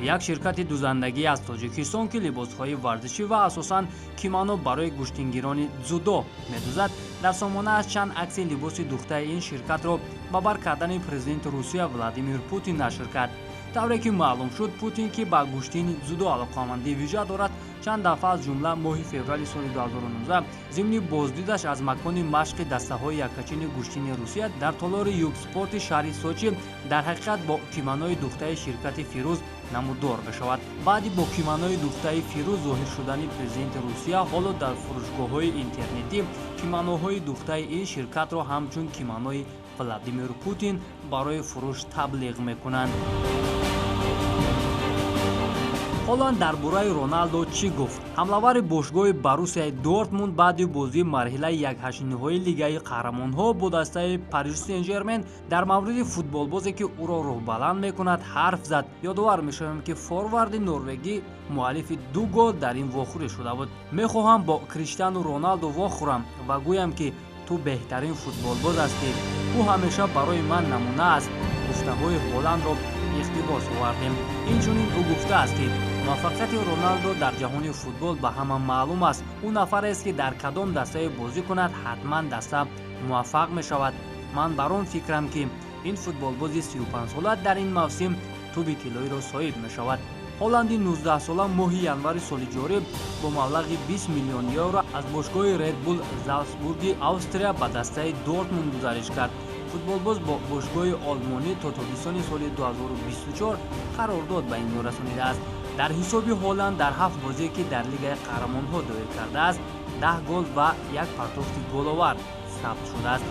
як ширкати дузандагӣ аз тоҷикистон ки либосҳои варзишӣ ва асосан кимоно барои куштингирони дзюдо медузад, дар сомонааш чанд акси либоси духтаи ин ширкатро ба бар кардани президенти Русия Владимир Путин нашр кард. тавре ки маълум шуд, Путин ки ба куштини дзюдо алоқамандии вижа дорад, чанд дафъа аз ҷумла моҳи феврали соли 2019 зимни боздидаш аз макони машқи дастаҳои яккачини куштини Русия дар толори югспорти шаҳри Сочи дар ҳақиқат бо кимонои духтаи ширкати Фирӯз намуддор мешавад. баъди бо кимонои духтаи Фирӯз зоҳир шудани президенти Русия, ҳоло дар фурӯшгоҳҳои интернетӣ кимоноҳои духтаи ин ширкатро ҳамчун кимонои Владимир Путин барои фурӯш таблиғ мекунанд. ҳоланд дар бораи Роналдо чӣ гуфт? ҳамлавари бошгоҳи Боруссияи Дортмунд баъди бозии марҳилаи якҳаштнихоҳии Лигаи Қаҳрамонҳо бо дастаи Париж Сен-Жермен дар мавриди футболбозе ки ӯро рӯҳбаланд мекунад ҳарф зад. ёдовар мешавем ки форварди норвегӣ муаллифи 2 гол дар ин вохӯрӣ шуда буд. мехоҳам бо Криштиану Роналдо вохӯрам ва гӯям ки ту беҳтарин футболбоз ҳастӣ. ӯ ҳамеша барои ман намуна аст. гуфтаҳои Ҳоландро иқтибос овардем. инчунин ӯ гуфтааст ки муваффақияти Роналдо дар ҷаҳони футбол ба ҳама маълум аст. ӯ нафарест ки дар кадом дастае бозӣ кунад, ҳатман даста муваффақ мешавад. ман бар он фикрам ки ин футболбози 35-сола дар ин мавсим туби тиллоиро соҳиб мешавад. ҳоланди 19-сола моҳи январи соли ҷорӣ бо маблағи 20 миллион евро аз бошгоҳи Red Bull Залцбурги Австрия ба дастаи Дортмунд гузариш кард. футболбоз бо бошгоҳи олмонӣ то тобистони соли 2024 қарордод ба ин ё расонидааст. дар ҳисоби Ҳоланд дар 7 бозие ки дар Лигаи Қаҳрамонҳо доир кардааст, 10 гол ва 1 партофти головар сабт шудааст.